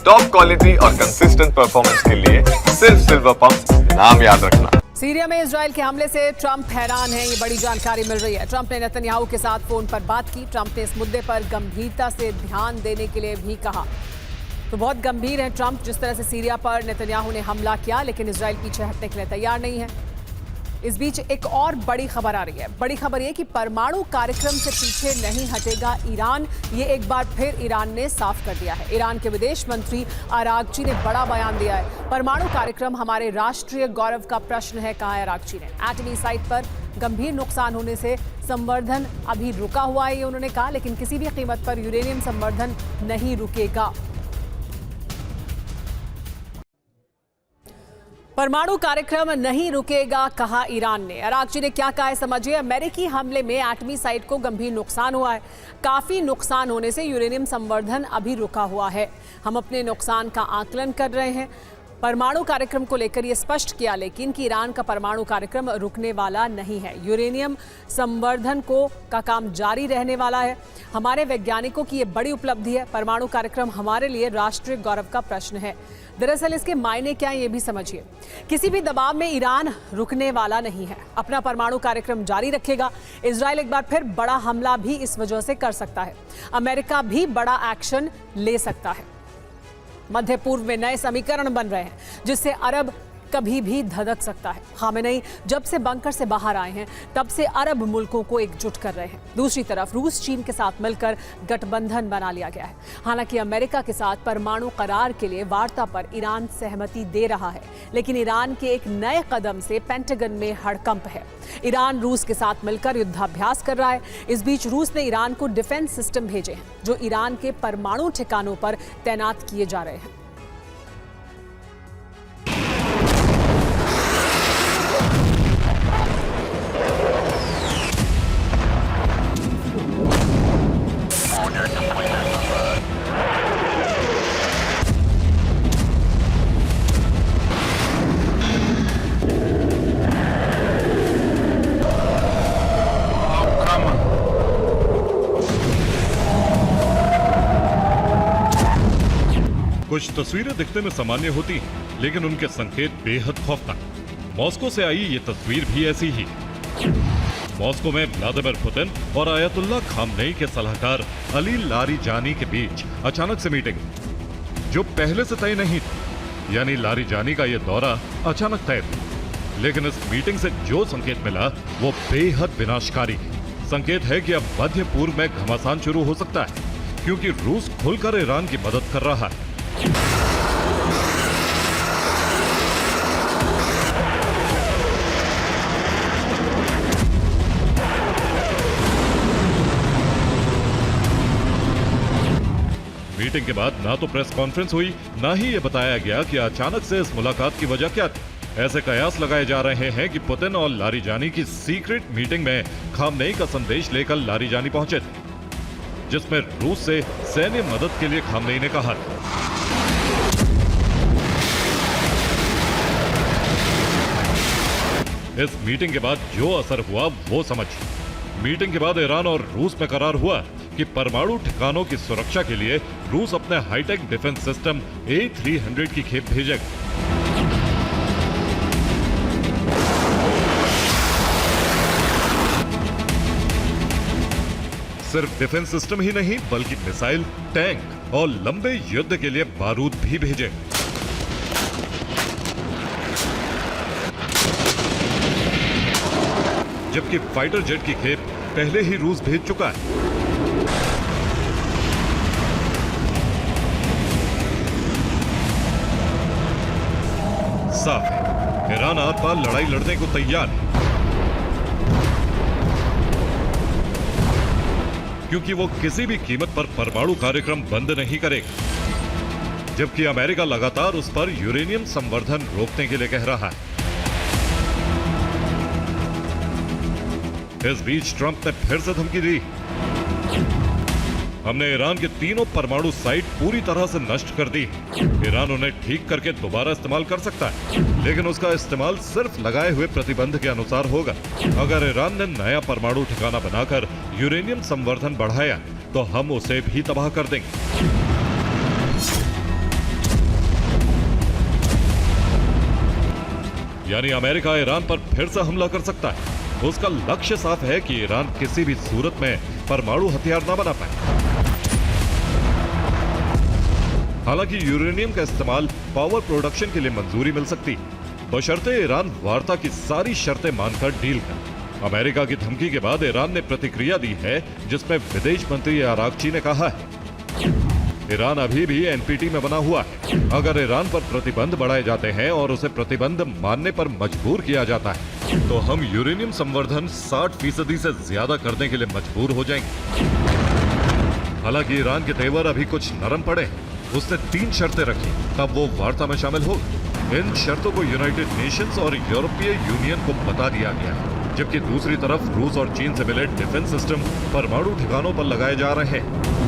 Top quality और consistent performance के लिए सिर्फ सिल्वर पंप नाम याद रखना। सीरिया में इजराइल के हमले से ट्रंप हैरान है, ये बड़ी जानकारी मिल रही है। ट्रंप ने नेतन्याहू के साथ फोन पर बात की। ट्रंप ने इस मुद्दे पर गंभीरता से ध्यान देने के लिए भी कहा। तो बहुत गंभीर है ट्रंप, जिस तरह से सीरिया पर नेतन्याहू ने हमला किया, लेकिन इजराइल पीछे हटने के लिए तैयार नहीं है। इस बीच एक और बड़ी खबर आ रही है। बड़ी खबर ये कि परमाणु कार्यक्रम से पीछे नहीं हटेगा ईरान। ये एक बार फिर ईरान ने साफ कर दिया है। ईरान के विदेश मंत्री आरागची ने बड़ा बयान दिया है। परमाणु कार्यक्रम हमारे राष्ट्रीय गौरव का प्रश्न है, कहा है आरागची ने। एटमी साइट पर गंभीर नुकसान होने से संवर्धन अभी रुका हुआ है, ये उन्होंने कहा, लेकिन किसी भी कीमत पर यूरेनियम संवर्धन नहीं रुकेगा। परमाणु कार्यक्रम नहीं रुकेगा, कहा ईरान ने। आरागची ने क्या कहा है समझिए। अमेरिकी हमले में एटमी साइट को गंभीर नुकसान हुआ है। काफी नुकसान होने से यूरेनियम संवर्धन अभी रुका हुआ है। हम अपने नुकसान का आकलन कर रहे हैं। परमाणु कार्यक्रम को लेकर यह स्पष्ट किया लेकिन कि ईरान का परमाणु कार्यक्रम रुकने वाला नहीं है। यूरेनियम संवर्धन का काम जारी रहने वाला है। हमारे वैज्ञानिकों की यह बड़ी उपलब्धि है। परमाणु कार्यक्रम हमारे लिए राष्ट्रीय गौरव का प्रश्न है। दरअसल इसके मायने क्या है ये भी समझिए। किसी भी दबाव में ईरान रुकने वाला नहीं है, अपना परमाणु कार्यक्रम जारी रखेगा। इजराइल एक बार फिर बड़ा हमला भी इस वजह से कर सकता है। अमेरिका भी बड़ा एक्शन ले सकता है। मध्य पूर्व में नए समीकरण बन रहे हैं जिससे अरब कभी भी धधक सकता है। खामेनेई जब से बंकर से बाहर आए हैं तब से अरब मुल्कों को एकजुट कर रहे हैं। दूसरी तरफ रूस चीन के साथ मिलकर गठबंधन बना लिया गया है। हालांकि अमेरिका के साथ परमाणु करार के लिए वार्ता पर ईरान सहमति दे रहा है, लेकिन ईरान के एक नए कदम से पेंटागन में हड़कंप है। ईरान रूस के साथ मिलकर युद्धाभ्यास कर रहा है। इस बीच रूस ने ईरान को डिफेंस सिस्टम भेजे हैं जो ईरान के परमाणु ठिकानों पर तैनात किए जा रहे हैं। कुछ तस्वीरें दिखने में सामान्य होती हैं, लेकिन उनके संकेत बेहद खौफनाक। मॉस्को से आई ये तस्वीर भी ऐसी ही। मॉस्को में व्लादिमीर पुतिन और आयतुल्लाह खामनेई के सलाहकार अली लारिजानी के बीच अचानक से मीटिंग, जो पहले से तय नहीं थी। यानी लारिजानी का ये दौरा अचानक तय था। लेकिन इस मीटिंग से जो संकेत मिला वो बेहद विनाशकारी है। संकेत है कि अब मध्य पूर्व में घमासान शुरू हो सकता है, क्योंकि रूस खुलकर ईरान की मदद कर रहा है। मीटिंग के बाद ना तो प्रेस कॉन्फ्रेंस हुई, ना ही ये बताया गया कि अचानक से इस मुलाकात की वजह क्या थी। ऐसे कयास लगाए जा रहे हैं कि पुतिन और लारिजानी की सीक्रेट मीटिंग में खामनेई का संदेश लेकर लारिजानी पहुंचे थे, जिसमें रूस से सैन्य मदद के लिए खामनेई ने कहा था। इस मीटिंग के बाद जो असर हुआ वो समझिए। मीटिंग के बाद ईरान और रूस में करार हुआ कि परमाणु ठिकानों की सुरक्षा के लिए रूस अपने हाईटेक डिफेंस सिस्टम A300 की खेप भेजेगा। सिर्फ डिफेंस सिस्टम ही नहीं, बल्कि मिसाइल, टैंक और लंबे युद्ध के लिए बारूद भी भेजेगा। जबकि फाइटर जेट की खेप पहले ही रूस भेज चुका है। साफ है, ईरान आर पार लड़ाई लड़ने को तैयार है, क्योंकि वो किसी भी कीमत पर परमाणु कार्यक्रम बंद नहीं करेगा। जबकि अमेरिका लगातार उस पर यूरेनियम संवर्धन रोकने के लिए कह रहा है। इस बीच ट्रंप ने फिर से धमकी दी। हमने ईरान के तीनों परमाणु साइट पूरी तरह से नष्ट कर दी। ईरान उन्हें ठीक करके दोबारा इस्तेमाल कर सकता है, लेकिन उसका इस्तेमाल सिर्फ लगाए हुए प्रतिबंध के अनुसार होगा। अगर ईरान ने नया परमाणु ठिकाना बनाकर यूरेनियम संवर्धन बढ़ाया तो हम उसे भी तबाह कर देंगे। यानी अमेरिका ईरान पर फिर से हमला कर सकता है। उसका लक्ष्य साफ है कि ईरान किसी भी सूरत में परमाणु हथियार न बना पाए। हालांकि यूरेनियम का इस्तेमाल पावर प्रोडक्शन के लिए मंजूरी मिल सकती है, बशर्ते ईरान वार्ता की सारी शर्तें मानकर डील करे। अमेरिका की धमकी के बाद ईरान ने प्रतिक्रिया दी है, जिसमें विदेश मंत्री आरागची ने कहा है, ईरान अभी भी एनपीटी में बना हुआ है। अगर ईरान पर प्रतिबंध बढ़ाए जाते हैं और उसे प्रतिबंध मानने पर मजबूर किया जाता है, तो हम यूरेनियम संवर्धन 60% से ज्यादा करने के लिए मजबूर हो जाएंगे। हालांकि ईरान के तेवर अभी कुछ नरम पड़े। उसने 3 शर्तें रखी, तब वो वार्ता में शामिल होगा। इन शर्तों को यूनाइटेड नेशंस और यूरोपीय यूनियन को बता दिया गया है, जबकि दूसरी तरफ रूस और चीन से मिले डिफेंस सिस्टम परमाणु ठिकानों पर लगाए जा रहे हैं।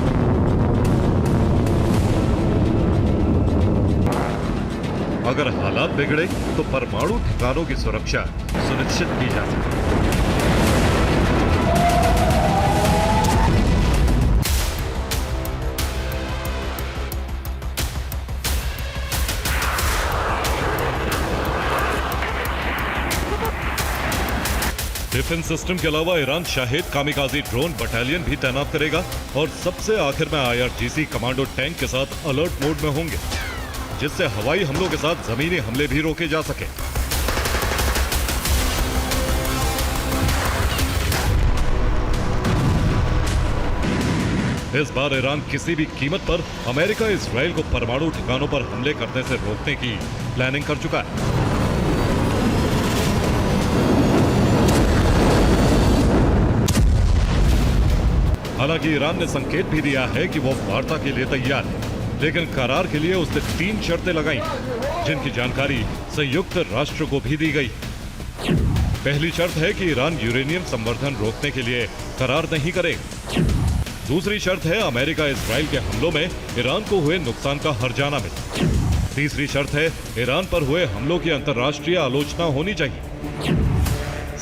अगर हालात बिगड़े तो परमाणु ठिकानों की सुरक्षा सुनिश्चित की जा सके। डिफेंस सिस्टम के अलावा Iran Shahid kamikaze drone battalion भी तैनात करेगा और सबसे आखिर में IRGC कमांडो टैंक के साथ अलर्ट मोड में होंगे, जिससे हवाई हमलों के साथ जमीनी हमले भी रोके जा सके। इस बार ईरान किसी भी कीमत पर अमेरिका इजराइल को परमाणु ठिकानों पर हमले करने से रोकने की प्लानिंग कर चुका है। हालांकि ईरान ने संकेत भी दिया है कि वो वार्ता के लिए तैयार है, लेकिन करार के लिए उसने 3 शर्तें लगाई, जिनकी जानकारी संयुक्त राष्ट्र को भी दी गई। पहली शर्त है कि ईरान यूरेनियम संवर्धन रोकने के लिए करार नहीं करेगा। दूसरी शर्त है अमेरिका इजराइल के हमलों में ईरान को हुए नुकसान का हर्जाना मिले। तीसरी शर्त है ईरान पर हुए हमलों की अंतर्राष्ट्रीय आलोचना होनी चाहिए।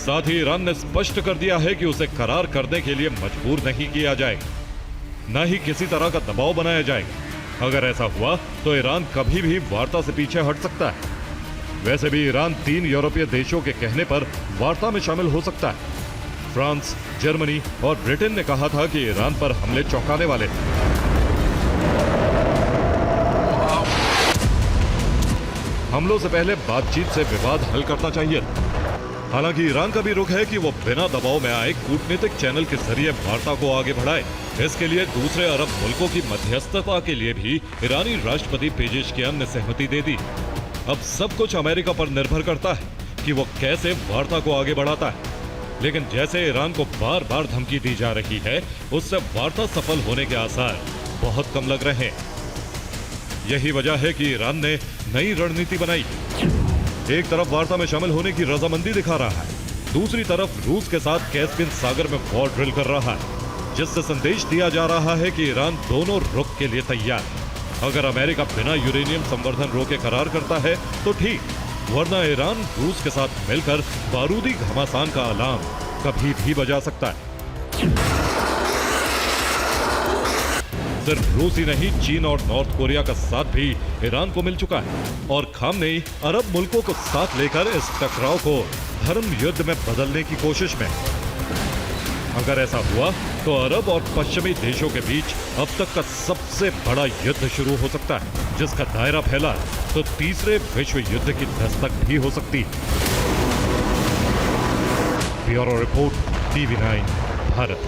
साथ ही ईरान ने स्पष्ट कर दिया है कि उसे करार करने के लिए मजबूर नहीं किया जाएगा, न ही किसी तरह का दबाव बनाया जाएगा। अगर ऐसा हुआ तो ईरान कभी भी वार्ता से पीछे हट सकता है। वैसे भी ईरान 3 यूरोपीय देशों के कहने पर वार्ता में शामिल हो सकता है। फ्रांस, जर्मनी और ब्रिटेन ने कहा था कि ईरान पर हमले चौंकाने वाले थे। हमलों से पहले बातचीत से विवाद हल करना चाहिए। हालांकि ईरान का भी रुख है कि वो बिना दबाव में आए कूटनीतिक चैनल के जरिए वार्ता को आगे बढ़ाए। इसके लिए दूसरे अरब मुल्कों की मध्यस्थता के लिए भी ईरानी राष्ट्रपति पेजेशकियान ने सहमति दे दी। अब सब कुछ अमेरिका पर निर्भर करता है कि वो कैसे वार्ता को आगे बढ़ाता है। लेकिन जैसे ईरान को बार बार धमकी दी जा रही है, उससे वार्ता सफल होने के आसार बहुत कम लग रहे हैं। यही वजह है कि ईरान ने नई रणनीति बनाई। एक तरफ वार्ता में शामिल होने की रजामंदी दिखा रहा है, दूसरी तरफ रूस के साथ कैस्पियन सागर में वॉर ड्रिल कर रहा है, जिससे संदेश दिया जा रहा है कि ईरान दोनों रुख के लिए तैयार है। अगर अमेरिका बिना यूरेनियम संवर्धन रोके करार करता है तो ठीक, वरना ईरान रूस के साथ मिलकर बारूदी घमासान का अलार्म कभी भी बजा सकता है। सिर्फ रूस ही नहीं, चीन और नॉर्थ कोरिया का साथ भी ईरान को मिल चुका है और खामनेई अरब मुल्कों को साथ लेकर इस टकराव को धर्म युद्ध में बदलने की कोशिश में। अगर ऐसा हुआ तो अरब और पश्चिमी देशों के बीच अब तक का सबसे बड़ा युद्ध शुरू हो सकता है, जिसका दायरा फैला तो तीसरे विश्व युद्ध की दस्तक भी हो सकती है। Bureau report, TV9 Bharat.